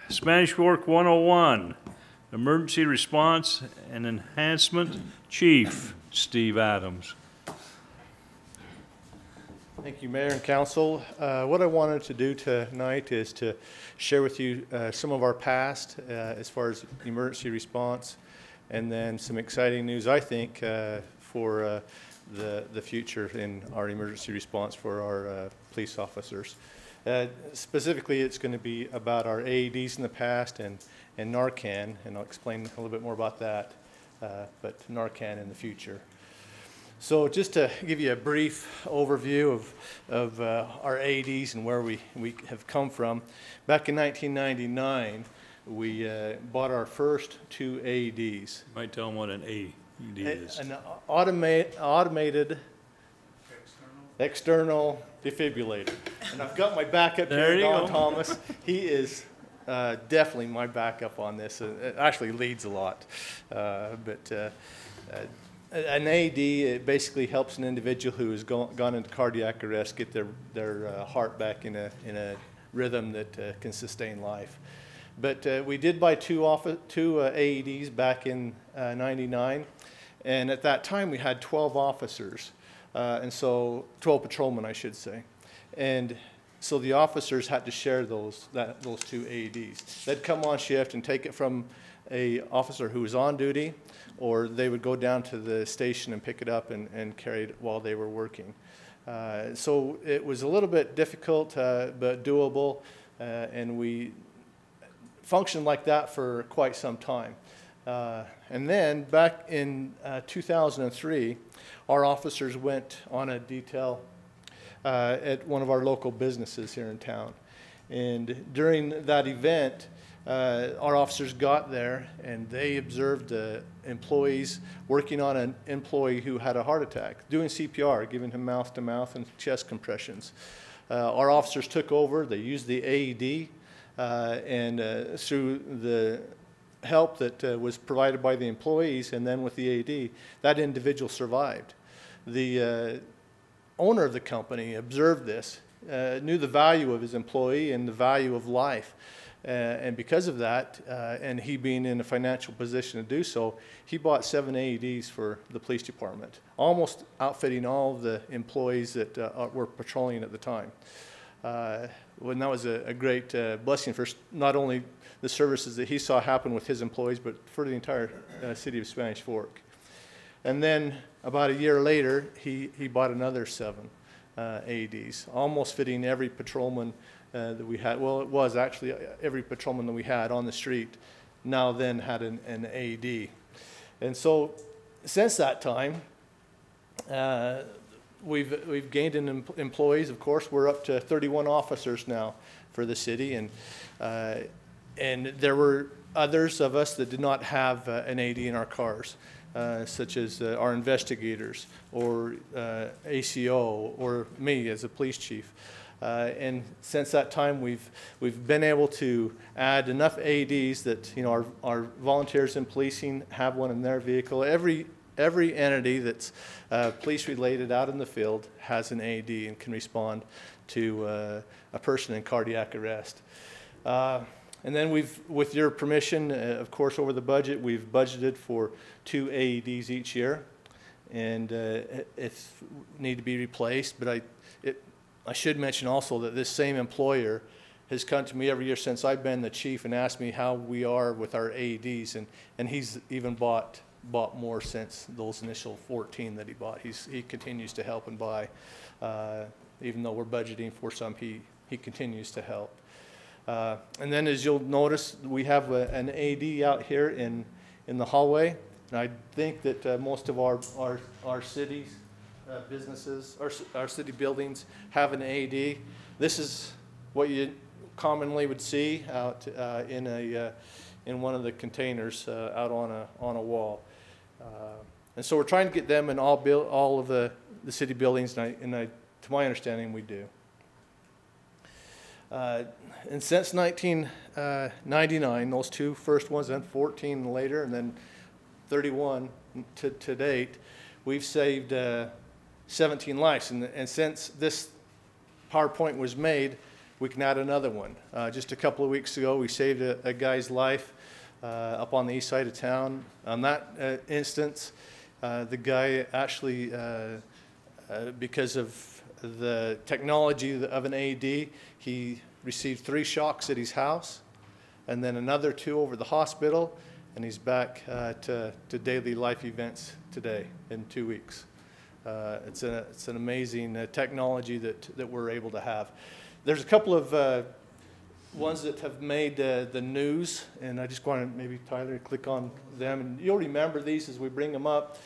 Spanish Fork 101, Emergency Response and Enhancement Chief, Steve Adams. Thank you, Mayor and Council. What I wanted to do tonight is to share with you some of our past as far as emergency response, and then some exciting news, I think, for the future in our emergency response for our police officers. Specifically, it's going to be about our AEDs in the past and Narcan, and I'll explain a little bit more about that, but Narcan in the future. So just to give you a brief overview of our AEDs and where we have come from, back in 1999, we bought our first 2 AEDs. You might tell them what an AED is. An automated external defibrillator. And I've got my backup here, Don Thomas. He is definitely my backup on this. It actually leads a lot. An AED, it basically helps an individual who has gone into cardiac arrest get their heart back in a rhythm that can sustain life. But we did buy two AEDs back in '99, and at that time we had 12 officers, and so 12 patrolmen, I should say, and so the officers had to share those 2 AEDs. They'd come on shift and take it from a officer who was on duty, or they would go down to the station and pick it up and carry it while they were working. So it was a little bit difficult, but doable, and we functioned like that for quite some time. And then back in 2003, our officers went on a detail at one of our local businesses here in town. And during that event, our officers got there and they observed employees working on an employee who had a heart attack, doing CPR, giving him mouth-to-mouth and chest compressions. Our officers took over, they used the AED, and through the help that was provided by the employees and then with the AED, that individual survived. The owner of the company observed this, knew the value of his employee and the value of life. And because of that, and he being in a financial position to do so, he bought 7 AEDs for the police department, almost outfitting all of the employees that were patrolling at the time. Well, that was a great blessing for not only the services that he saw happen with his employees, but for the entire city of Spanish Fork. And then about a year later, he bought another 7 AEDs, almost fitting every patrolman that we had. Well, it was actually every patrolman that we had on the street now then had an AED. And so since that time, we've gained in employees. Of course, we're up to 31 officers now for the city, and there were others of us that did not have an AED in our cars, such as our investigators or ACO or me as a police chief. And since that time, we've been able to add enough AEDs that our volunteers in policing have one in their vehicle. Every entity that's police related out in the field has an AED and can respond to a person in cardiac arrest. And then with your permission, of course, over the budget, we've budgeted for 2 AEDs each year, and if need to be replaced. But I should mention also that this same employer has come to me every year since I've been the chief and asked me how we are with our AEDs, and he's even bought more since those initial 14 that he bought. He continues to help and buy, even though we're budgeting for some. He continues to help. And then, as you'll notice, we have an AED out here in the hallway, and I think that most of our cities. Businesses, our city buildings have an AED. This is what you commonly would see out in one of the containers out on a wall. And so we're trying to get them in all of the city buildings, and to my understanding, we do. And since 1999, those 2 first ones, then 14 later, and then 31 to date, we've saved 17 lives. And since this PowerPoint was made, we can add another one. Just a couple of weeks ago, we saved a guy's life up on the east side of town. On that instance, the guy actually, because of the technology of an AED, he received 3 shocks at his house, and then another 2 over the hospital, and he's back to daily life events today in 2 weeks. It's an amazing technology that we're able to have. There's a couple of ones that have made the news, and I just want to maybe, Tyler, click on them. And you'll remember these as we bring them up.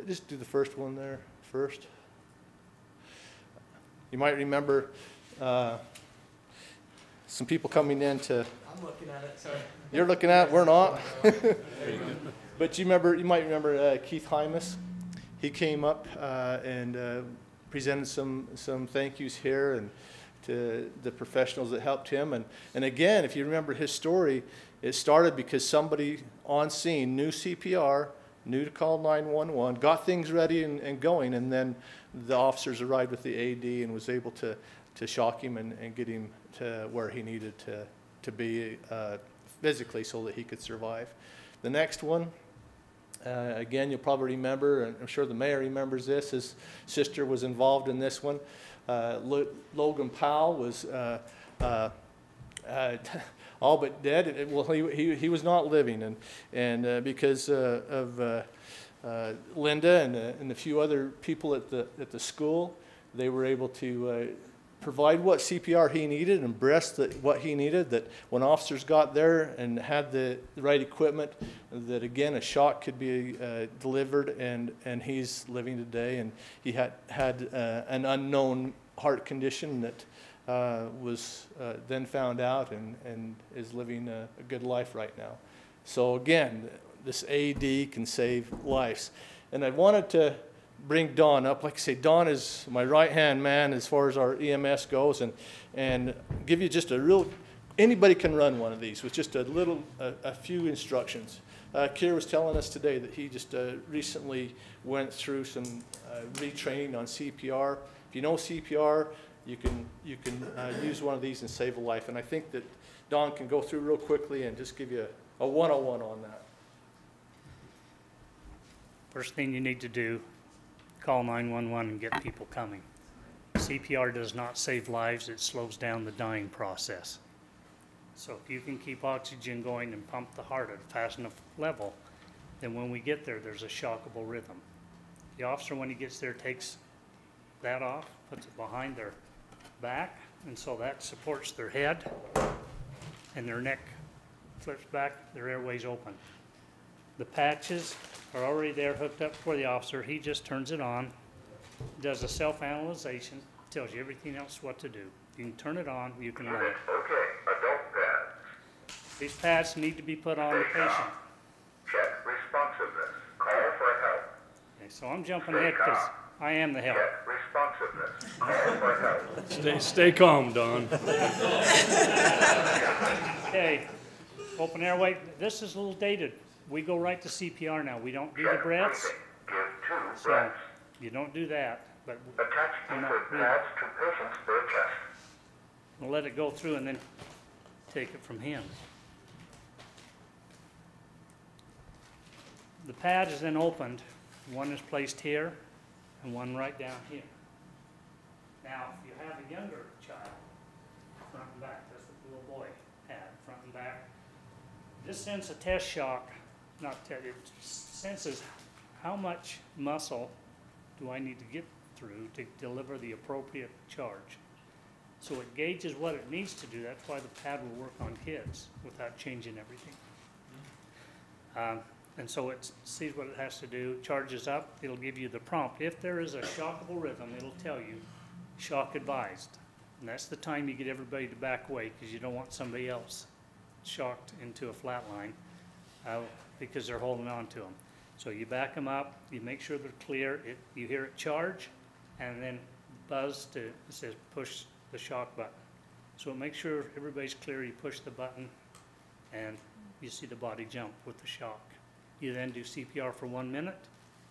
Just do the first one there first. You might remember some people coming in to... I'm looking at it, sorry. You're looking at it, we're not. But you might remember Keith Hymas. He came up and presented some thank yous here and to the professionals that helped him. And again, if you remember his story, it started because somebody on scene knew CPR, knew to call 911, got things ready and going, and then the officers arrived with the AED and was able to shock him and get him to where he needed to be physically so that he could survive. The next one, again, you'll probably remember, and I'm sure the mayor remembers this, his sister was involved in this one. Logan Powell was all but dead. Well, he was not living, and because of Linda and a few other people at the school, they were able to provide what CPR he needed and breast what he needed, that when officers got there and had the right equipment, that again a shock could be delivered, and he's living today. And he had an unknown heart condition that was then found out and is living a good life right now. So again, this AED can save lives. And I wanted to bring Don up. Like I say, Don is my right-hand man as far as our EMS goes, and give you just a real, anybody can run one of these with just a few instructions. Kier was telling us today that he just recently went through some retraining on CPR. If you know CPR, you can use one of these and save a life. And I think that Don can go through real quickly and just give you a 101 on that. First thing you need to do, call 911 and get people coming. CPR does not save lives, it slows down the dying process. So if you can keep oxygen going and pump the heart at a fast enough level, then when we get there, there's a shockable rhythm. The officer, when he gets there, takes that off, puts it behind their back, and so that supports their head, and their neck flips back, their airways open. The patches are already there hooked up for the officer. He just turns it on, does a self-analyzation, tells you everything else what to do. You can turn it on, you can run it. Okay, adult pads. These pads need to be put on the patient. Check responsiveness. Call for help. Okay, so I'm jumping ahead because I am the help. Check responsiveness. Call for help. Stay calm, Don. Okay, open airway. This is a little dated. We go right to CPR now. We don't do the breaths. Give 2 So breaths. you don't do that, but Attach different pads to patient's bare chest. we'll let it go through and then take it from him. The pad is then opened. One is placed here and one right down here. Now, if you have a younger child, front and back, that's what the little boy had, front and back. This sends a test shock, it senses how much muscle do I need to get through to deliver the appropriate charge. So it gauges what it needs to do. That's why the pad will work on kids without changing everything. And so it sees what it has to do, charges up, it'll give you the prompt. If there is a shockable rhythm, it'll tell you, shock advised. And that's the time you get everybody to back away, because you don't want somebody else shocked into a flat line because they're holding on to them. So you back them up, you make sure they're clear, you hear it charge, and then buzz it says push the shock button. So make sure everybody's clear, you push the button, and you see the body jump with the shock. You then do CPR for 1 minute,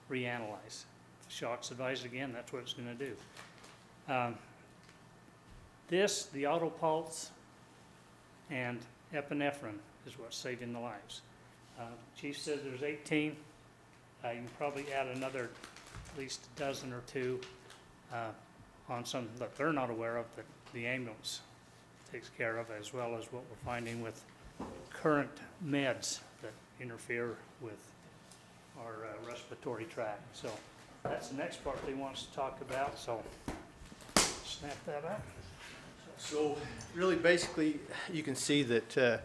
reanalyze. The shock's advised again, that's what it's going to do. This, the auto pulse, and epinephrine is what's saving the lives. Chief said there's 18. You can probably add another at least a dozen or two on some that they're not aware of that the ambulance takes care of, as well as what we're finding with current meds that interfere with our respiratory tract. So that's the next part they want us to talk about, so snap that up. So really, basically, you can see that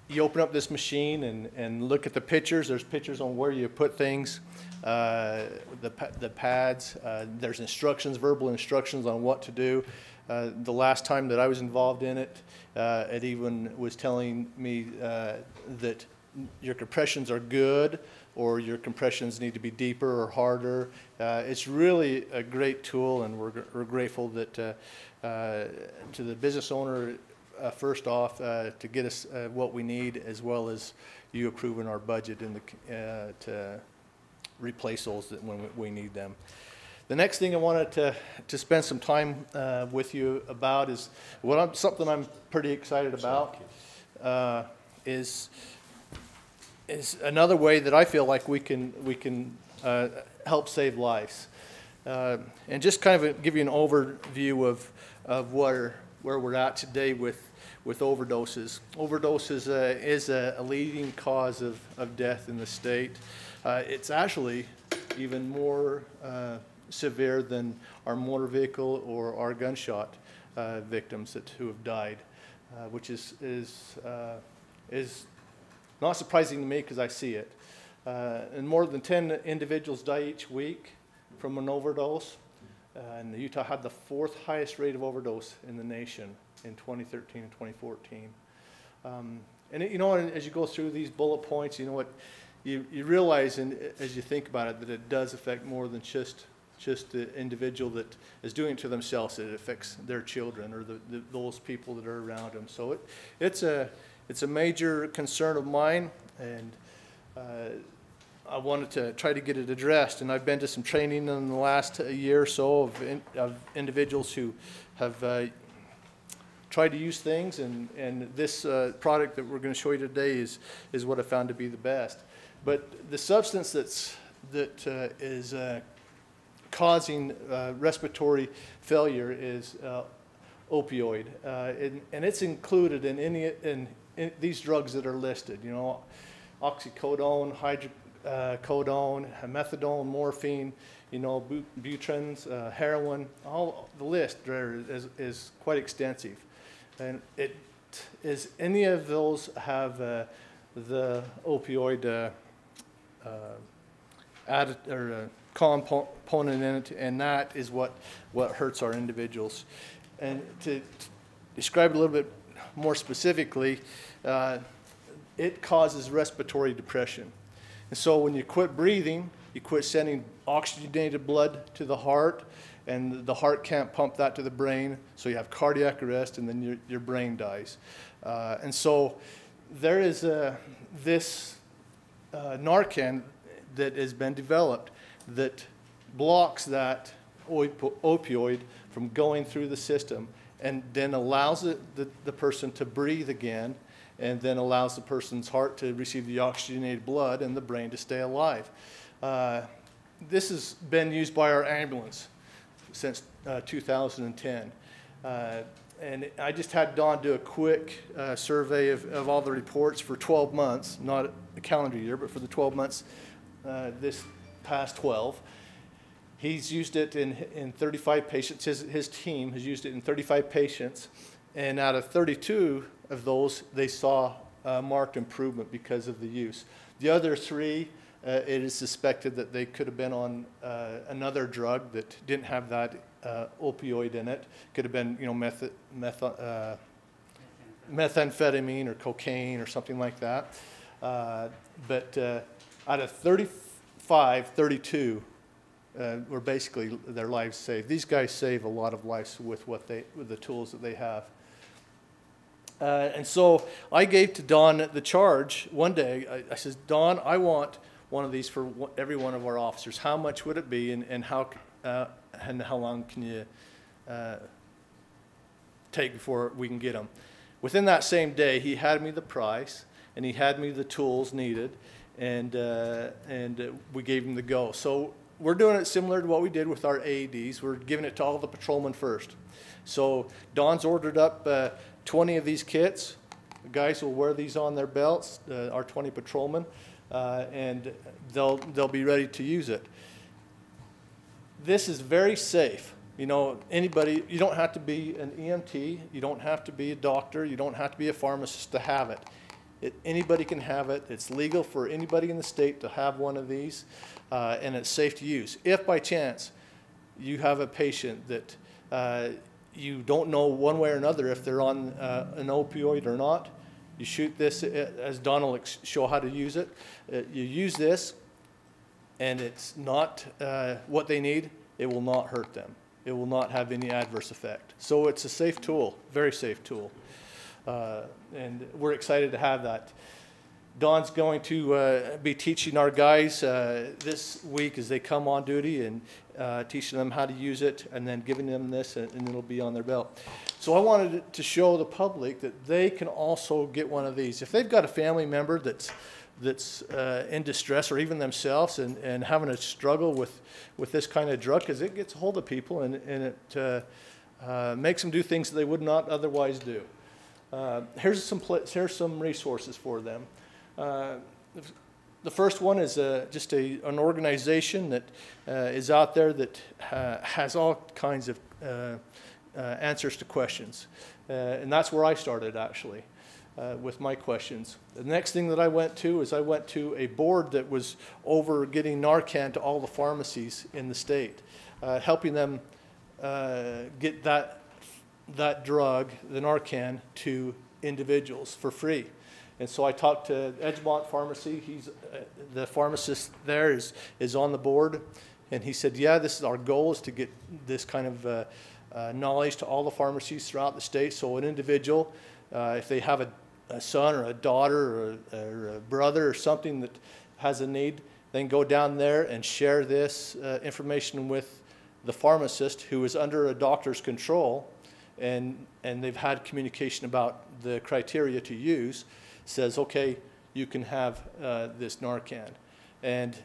you open up this machine and look at the pictures. There's pictures on where you put things, the pads. There's instructions, verbal instructions on what to do. The last time that I was involved in it, it even was telling me that your compressions are good, or your compressions need to be deeper or harder. It's really a great tool, and we're grateful that to the business owner, first off, to get us what we need, as well as you approving our budget in the, to replace those when we need them. The next thing I wanted to spend some time with you about is something I'm pretty excited about, is another way that I feel like we can help save lives, and just kind of give you an overview of where we're at today with overdoses. Overdoses is a leading cause of death in the state. It's actually even more severe than our motor vehicle or our gunshot victims who have died, which is not surprising to me because I see it. And more than 10 individuals die each week from an overdose. And Utah had the 4th highest rate of overdose in the nation in 2013 and 2014. And you know, as you go through these bullet points, you know what, you realize, and as you think about it, that it does affect more than just the individual that is doing it to themselves. It affects their children or those people that are around them. So it's a major concern of mine, and I wanted to try to get it addressed. And I've been to some training in the last year or so of individuals who have tried to use things, and this product that we're going to show you today is what I found to be the best. But the substance that is causing respiratory failure is opioid, and it's included in these drugs that are listed. You know, oxycodone, hydrocodone, methadone, morphine, you know, butrans, heroin. All the list there is quite extensive, and any of those have the opioid added or component in it, and that is what hurts our individuals. And to describe it a little bit more specifically, it causes respiratory depression. And so when you quit breathing, you quit sending oxygenated blood to the heart, and the heart can't pump that to the brain, so you have cardiac arrest, and then your brain dies. And so there is this Narcan that has been developed that blocks that opioid from going through the system, and then allows the person to breathe again, and then allows the person's heart to receive the oxygenated blood and the brain to stay alive. This has been used by our ambulance since 2010. And I just had Don do a quick survey of all the reports for 12 months, not a calendar year, but for the 12 months this past 12. He's used it in 35 patients. His team has used it in 35 patients, and out of 32 of those, they saw marked improvement because of the use. The other 3, it is suspected that they could have been on another drug that didn't have that opioid in it. Could have been, you know, methamphetamine or cocaine or something like that. But out of 35, 32 were basically their lives saved. These guys save a lot of lives with the tools that they have. And so I gave to Don the charge one day. I said, Don, I want one of these for every one of our officers. How much would it be, and how long can you take before we can get them. Within that same day, he had me the price, and he had me the tools needed, and we gave him the go. So we're doing it similar to what we did with our AEDs. We're giving it to all the patrolmen first. So Don's ordered up 20 of these kits. The guys will wear these on their belts, our 20 patrolmen, and they'll be ready to use it. This is very safe. You know, anybody, you don't have to be an EMT, you don't have to be a doctor, you don't have to be a pharmacist to have it. Anybody can have it. It's legal for anybody in the state to have one of these, and it's safe to use. If by chance you have a patient that you don't know one way or another if they're on an opioid or not, you shoot this, as Don will show how to use it. You use this, and it's not what they need, it will not hurt them. It will not have any adverse effect. So it's a safe tool, very safe tool. And we're excited to have that. Don's going to be teaching our guys this week as they come on duty, and teaching them how to use it, and then giving them this, and it'll be on their belt. So I wanted to show the public that they can also get one of these. If they've got a family member that's in distress, or even themselves, and having a struggle with this kind of drug, because it gets a hold of people, and it makes them do things that they would not otherwise do. Here's some resources for them. The first one is just an organization that is out there that has all kinds of answers to questions. And that's where I started, actually, with my questions. The next thing that I went to is I went to a board that was over getting Narcan to all the pharmacies in the state, helping them get that drug, the Narcan, to individuals for free. And so I talked to Edgemont Pharmacy. He's the pharmacist there is on the board, and he said, yeah, this is our goal, is to get this kind of knowledge to all the pharmacies throughout the state. So an individual, if they have a son or a daughter or a brother or something that has a need, then go down there and share this information with the pharmacist, who is under a doctor's control, and they've had communication about the criteria to use. Says, okay, you can have this Narcan. And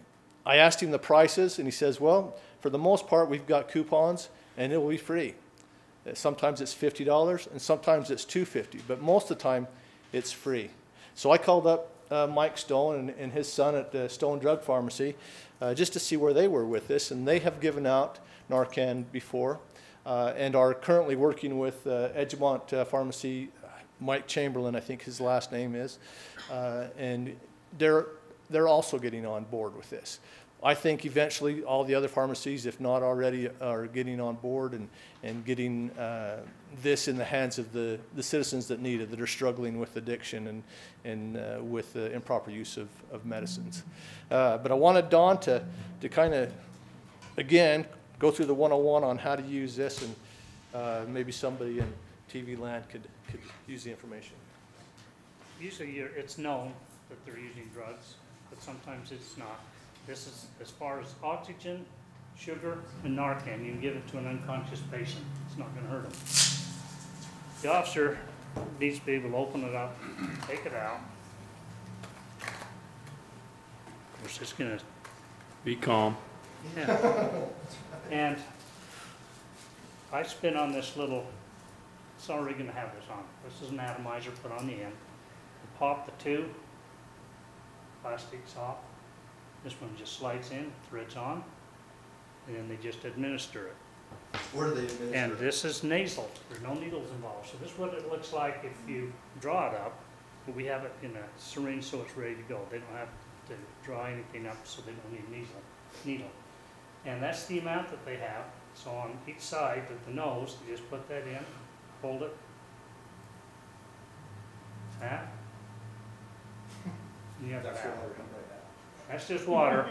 I asked him the prices, and he says, well, for the most part, we've got coupons, and it will be free. Sometimes it's $50, and sometimes it's $250, but most of the time, it's free. So I called up Mike Stone and his son at the Stone Drug Pharmacy just to see where they were with this, and they have given out Narcan before, and are currently working with Edgemont Pharmacy. Mike Chamberlain, I think his last name is, and they're also getting on board with this. I think eventually all the other pharmacies, if not already, are getting on board and getting this in the hands of the citizens that need it, that are struggling with addiction and with the improper use of medicines. But I wanted Don to kind of, again, go through the 101 on how to use this, and maybe somebody in TV land could use the information. Usually it's known that they're using drugs, but sometimes it's not. This is as far as oxygen, sugar, and Narcan. You can give it to an unconscious patient. It's not going to hurt them. The officer needs to be able to open it up, take it out. Of course, it's going to Be calm. Yeah. And I spin on this little, it's already going to have this on. This is an atomizer put on the end. You pop the two plastics off. This one just slides in, threads on, and then they just administer it. Where do they administer And it? this is nasal. There's no needles involved. So this is what it looks like if you draw it up. But we have it in a syringe so it's ready to go. They don't have to draw anything up, so they don't need needle. And that's the amount that they have. So on each side of the nose, you just put that in, hold it. That. And you have That's that. what we're doing right now. That's just water.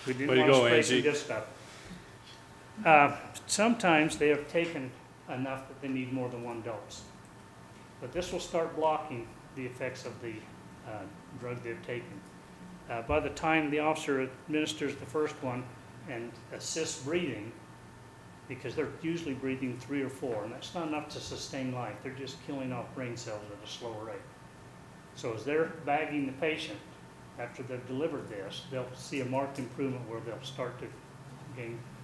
We didn't Way to want to go, spray some Angie. good stuff. Sometimes they have taken enough that they need more than one dose. But this will start blocking the effects of the drug they've taken. By the time the officer administers the first one and assists breathing, because they're usually breathing 3 or 4, and that's not enough to sustain life. They're just killing off brain cells at a slower rate. So as they're bagging the patient, after they've delivered this, they'll see a marked improvement where they'll start to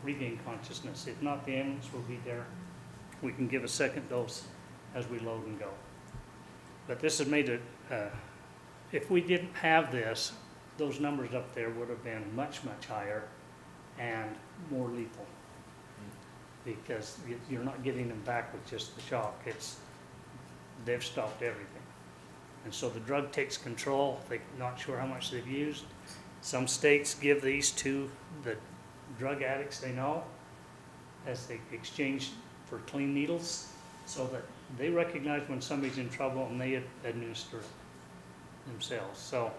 regain consciousness. If not, the ambulance will be there. We can give a second dose as we load and go. But this has made it, if we didn't have this, those numbers up there would have been much, much higher and more lethal. Because you're not getting them back with just the shock. They've stopped everything. And so the drug takes control. They're not sure how much they've used. Some states give these to the drug addicts they know as they exchange for clean needles, so that they recognize when somebody's in trouble and they administer it themselves. So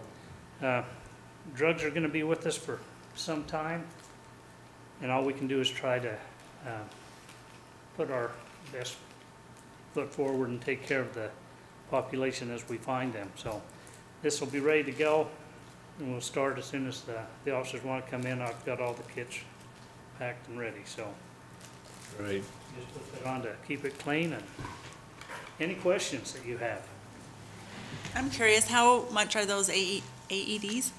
drugs are going to be with us for some time, and all we can do is try to put our best foot forward and take care of the population as we find them. So this will be ready to go, and we'll start as soon as the officers want to come in. I've got all the kits packed and ready, so Great. just put it on to keep it clean. And any questions that you have? I'm curious, how much are those AEDs?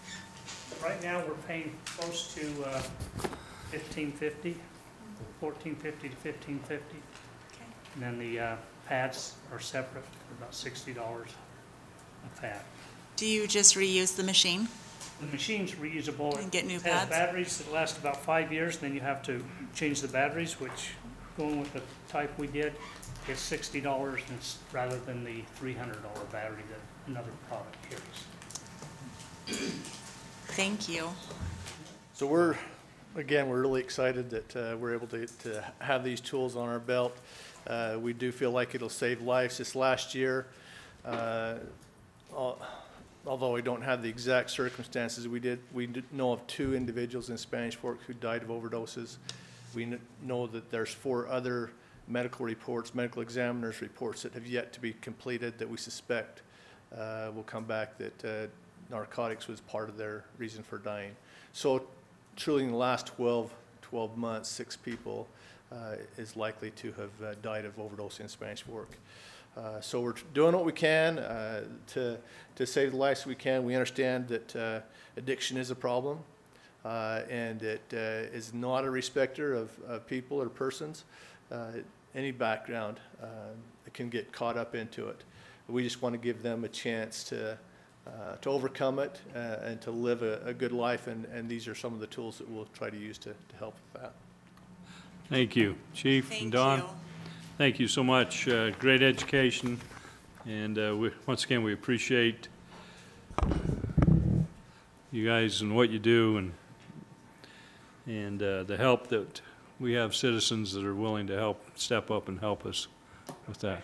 Right now, we're paying close to $1,550, $1,450 to $1,550. Okay. And then the pads are separate for about $60 a pad. Do you just reuse the machine? The machine's reusable. And get new It has pads? batteries that last about 5 years, then you have to change the batteries, which, going with the type we did, is $60 rather than the $300 battery that another product carries. Thank you. So we're really excited that we're able to have these tools on our belt. We do feel like it'll save lives. This last year, although we don't have the exact circumstances, we know of 2 individuals in Spanish Fork who died of overdoses. We know that there's 4 other medical reports, medical examiners' reports that have yet to be completed that we suspect will come back that narcotics was part of their reason for dying. So truly in the last 12 months, 6 people is likely to have died of overdose in Spanish Fork. So we're doing what we can to save the lives we can. We understand that addiction is a problem, and it is not a respecter of people or persons. Any background can get caught up into it. We just want to give them a chance to overcome it and to live a good life, and these are some of the tools that we'll try to use to help with that. Thank you, Chief and Thank Don. you. Thank you so much. Great education, and once again, we appreciate you guys and what you do, and the help that we have citizens that are willing to help step up and help us with that.